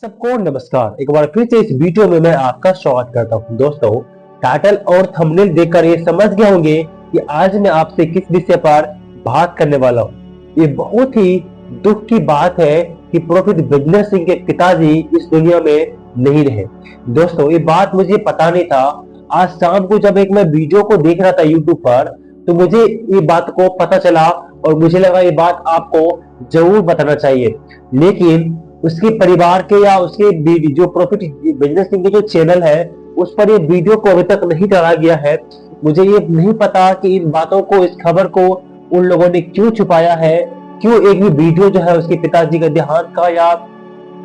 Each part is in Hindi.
सबको नमस्कार। एक बार फिर से इस वीडियो में मैं आपका स्वागत करता हूं। दोस्तों, टाइटल और थंबनेल देखकर ये समझ गए होंगे कि आज मैं आपसे किस विषय पर बात करने वाला हूं। ये बहुत ही दुख की बात है कि प्रोफेट बजनर सिंह के पिताजी इस दुनिया में नहीं रहे। दोस्तों, ये बात मुझे पता नहीं था। आज शाम को जब मैं वीडियो को देख रहा था यूट्यूब पर, तो मुझे ये बात को पता चला और मुझे लगा ये बात आपको जरूर बताना चाहिए। लेकिन उसके परिवार के या उसके जो प्रोफेट बजनर सिंह के जो चैनल है उस पर ये वीडियो को अभी तक नहीं डाला गया है। मुझे ये नहीं पता कि इन बातों को, इस खबर को उन लोगों ने क्यों छुपाया है, क्यों एक भी वीडियो जो है उसके पिताजी का देहांत का या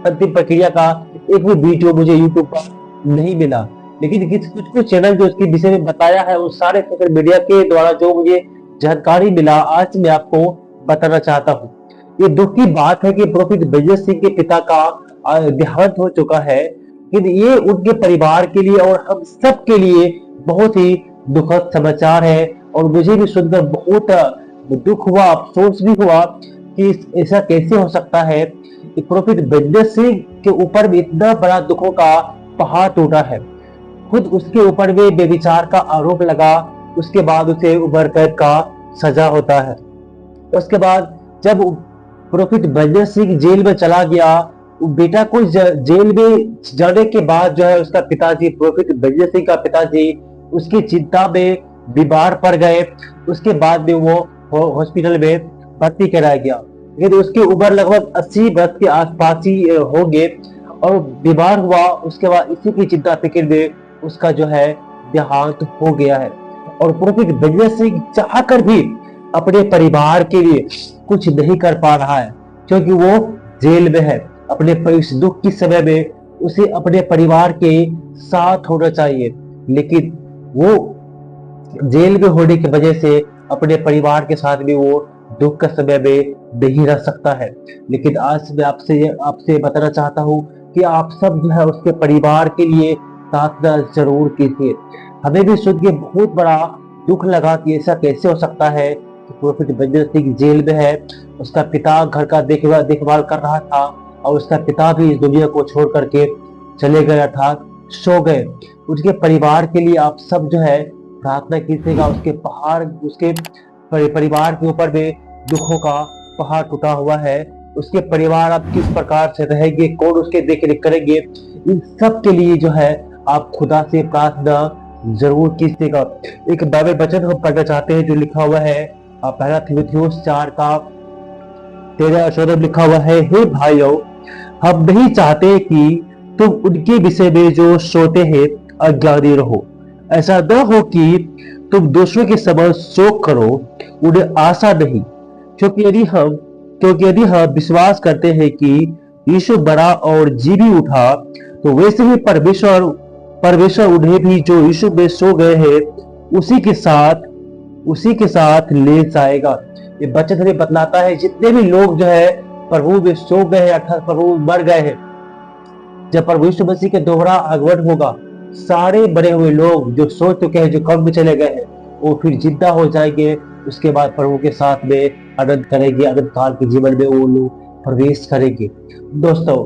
अंतिम प्रक्रिया का एक भी वीडियो मुझे यूट्यूब पर नहीं मिला। लेकिन कुछ चैनल जो उसके विषय में बताया है, उन सारे सोशल मीडिया के द्वारा जो मुझे जानकारी मिला, आज मैं आपको बताना चाहता हूँ। ये दुख की बात है कि प्रोफेट बजनर सिंह के पिता का देहांत हो चुका है। लेकिन ये उनके परिवार के लिए और हम सब के लिए बहुत ही दुखद समाचार है। और मुझे भी सुनकर बहुत दुख हुआ, अफसोस भी हुआ कि ऐसा कैसे हो सकता है कि प्रोफेट बजनर सिंह के ऊपर भी इतना बड़ा दुखों का पहाड़ टूटा है। खुद उसके ऊपर में बेविचार का आरोप लगा, उसके बाद उसे उम्र कैद का सजा होता है। उसके बाद जब प्रोफेट बजनर सिंह जेल में चला गया, बेटा को जेल में जाने के बाद जो है उसका पिताजी, प्रोफेट बजनर सिंह का पिताजी उसकी चिंता में बीमार पड़ गए। उसके बाद में वो हॉस्पिटल में भर्ती कराया गया। लेकिन उसकी उम्र लगभग 80 वर्ष के आसपास ही होंगे और बीमार हुआ। उसके बाद इसी की चिंता फिक्र में उसका जो है देहांत हो गया है। और प्रोफेट बजनर सिंह चाहकर भी अपने परिवार के लिए कुछ नहीं कर पा रहा है, क्योंकि वो जेल में है। अपने इस दुख की समय में उसे अपने परिवार के साथ होना चाहिए, लेकिन वो जेल में होने की वजह से अपने परिवार के साथ भी वो दुख का समय में नहीं रह सकता है। लेकिन आज मैं आपसे बताना चाहता हूँ कि आप सब जो है उसके परिवार के लिए प्रार्थना जरूर कीजिए। हमें भी सुन के बहुत बड़ा दुख लगा कि ऐसा कैसे हो सकता है कि प्रोफेट बजनर सिंह जेल में है। उसका पिता घर का देखभाल कर रहा था और उसका पिता भी इस दुनिया को छोड़ करके चले गया था, सो गए। उसके परिवार के लिए आप सब जो है प्रार्थना कीजिएगा। उसके परिवार के ऊपर में दुखों का पहाड़ टूटा हुआ है। उसके परिवार अब किस प्रकार से रहेंगे, कौन उसके देख रेख करेंगे, इन सब के लिए जो है आप खुदा से प्रार्थना जरूर कीजिएगा। एक बाइबल वचन हम पढ़ना चाहते हैं जो लिखा हुआ है पहला तीमुथियुस 4 का 13-14 लिखा हुआ है। हे भाइयों, हम नहीं चाहते कि तुम उनके विषय में जो सोते हैं अज्ञानी रहो। ऐसा न हो कि तुम दूसरों के समझ शोक करो, उन्हें आशा नहीं। क्योंकि यदि हम विश्वास करते हैं कि यीशु मरा और जी भी उठा, तो वैसे ही परमेश्वर उन्हें भी जो यीशु में सो गए हैं उसी के साथ ले जाएगा। ये वचन हमें बतलाता है जितने भी लोग जो है प्रभु में सो गए हैं, अर्थात प्रभु मर गए हैं, जब प्रभु यीशु मसीह के दोहरा आगमन होगा, सारे मरे हुए लोग जो सो चुके हैं, जो कब्र में चले गए हैं, वो फिर जिंदा हो जाएंगे। उसके बाद प्रभु के साथ में आनंद करेंगे, अनंत काल के जीवन में वो लोग प्रवेश करेंगे। दोस्तों,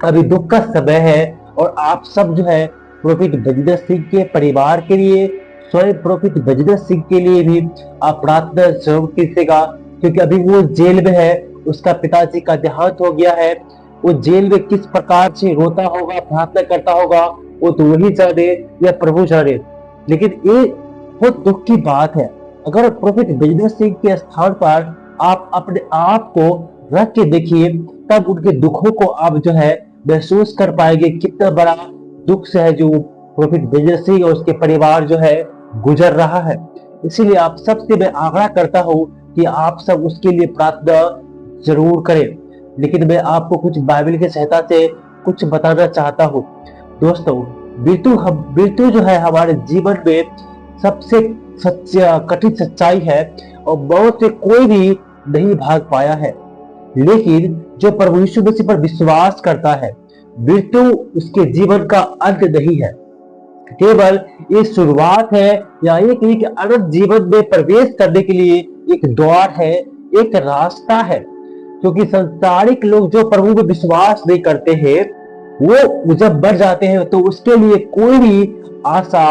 अभी दुख का समय है और आप सब जो है प्रोफेट बजनर सिंह के परिवार के लिए, स्वयं प्रोफेट बजनर सिंह के लिए भी आप प्रार्थना जरूर कीजिएगा। क्योंकि अभी वो जेल में है, उसका पिताजी का देहांत हो गया है। वो जेल में किस प्रकार से रोता होगा, प्रार्थना करता होगा, वो तो वही जाने या प्रभु जाने। लेकिन ये बहुत दुख की बात है। अगर प्रोफेट बजनर सिंह के स्थान पर आप अपने आप को रख के देखिए, तब उनके दुखों को आप जो है महसूस कर पाएंगे कितना बड़ा दुख से है जो प्रोफेट बजनर सिंह और उसके परिवार जो है गुजर रहा है। इसीलिए आप सबसे मैं आग्रह करता हूँ कि आप सब उसके लिए प्रार्थना जरूर करें। लेकिन मैं आपको कुछ बाइबल की सहायता से कुछ बताना चाहता हूँ। दोस्तों, मृत्यु जो है हमारे जीवन में सबसे कठिन सच्चाई है और मौत से कोई भी नहीं भाग पाया है। लेकिन जो प्रभु यीशु मसीह पर विश्वास करता है, मृत्यु उसके जीवन का अंत नहीं है, केवल ये शुरुआत है, या ये कहीं कि अनंत जीवन में प्रवेश करने के लिए एक द्वार है, एक रास्ता है। क्योंकि संसारिक लोग जो प्रभु में विश्वास नहीं करते हैं, वो जब बढ़ जाते हैं तो उसके लिए कोई भी आशा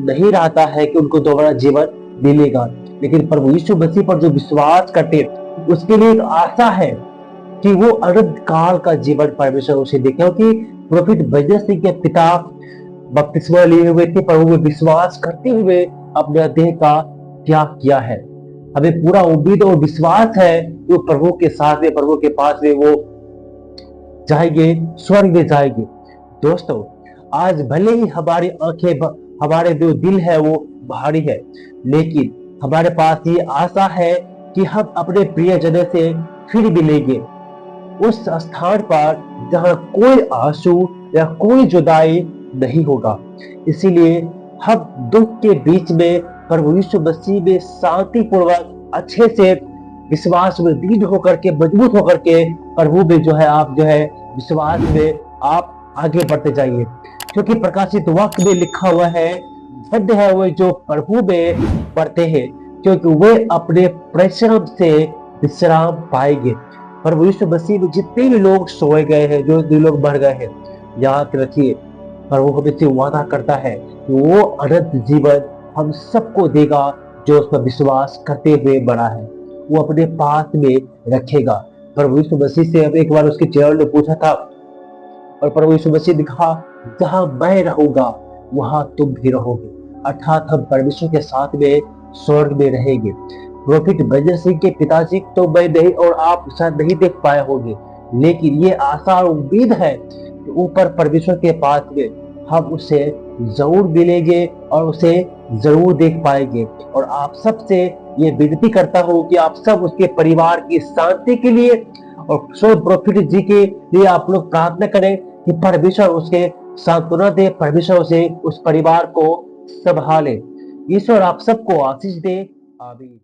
नहीं रहता है कि उनको दोबारा जीवन मिलेगा। लेकिन प्रभु यीशु मसीह पर जो विश्वास करते हैं उसके लिए एक आशा है कि वो अनंत काल का जीवन परमेश्वर उसे दे, क्योंकि प्रोफेट बजर सिंह के पिता बपतिस्मा लिए हुए थे, प्रभु में विश्वास करते हुए अपने देह का त्याग किया है। हमें पूरा उम्मीद और विश्वास है कि वो प्रभु के साथ में, प्रभु के पास में वो जाएंगे, स्वर्ग में जाएंगे। दोस्तों, आज भले ही हमारी आंखें, हमारे जो दिल है वो भारी है, लेकिन हमारे पास ये आशा है कि हम अपने प्रियजनों से फिर मिलेंगे उस स्थान पर जहां कोई आंसू या कोई जुदाई नहीं होगा। इसीलिए हम दुख के बीच में प्रभु यीशु मसीह में शांति पूर्वक अच्छे से विश्वास में दृढ़ होकर के, मजबूत होकर के प्रभु में जो है आप जो है विश्वास में आप आगे बढ़ते जाइए, क्योंकि प्रकाशित वाक्य में लिखा हुआ है, धन्य है वे जो प्रभु में बढ़ते हैं, क्योंकि वे अपने परिश्रम से विश्राम पाएंगे। प्रभु यीशु मसीह में जितने भी लोग सोए गए हैं, जो भी लोग मर गए हैं, याद रखिए प्रभु हमसे वादा करता है कि वो अनंत जीवन हम सबको देगा जो उस पर विश्वास करते हुए बड़ा है, वो अपने पास में रखेगा। प्रभु यीशु मसीह से अब एक बार उसके चेलों ने पूछा था और प्रभु यीशु मसीह ने कहा, जहां मैं रहूंगा वहां तुम भी रहोगे, अर्थात हम परमेश्वर के साथ में स्वर्ग में रहेंगे। प्रोफेट बजर सिंह के पिताजी तो मैं नहीं और आप शायद नहीं देख पाए होंगे, लेकिन ये आशा और उम्मीद है कि ऊपर परमेश्वर के पास में हम उसे जरूर मिलेंगे और उसे जरूर देख पाएंगे। और आप सबसे ये विनती करता हूँ कि आप सब उसके परिवार की शांति के लिए और स्वयं प्रोफेट जी के लिए आप लोग प्रार्थना करें कि परमेश्वर उसके सांत्वना दे, परमेश्वर उसे, उस परिवार को संभाले। ईश्वर आप सबको आशीष दे। आमीन।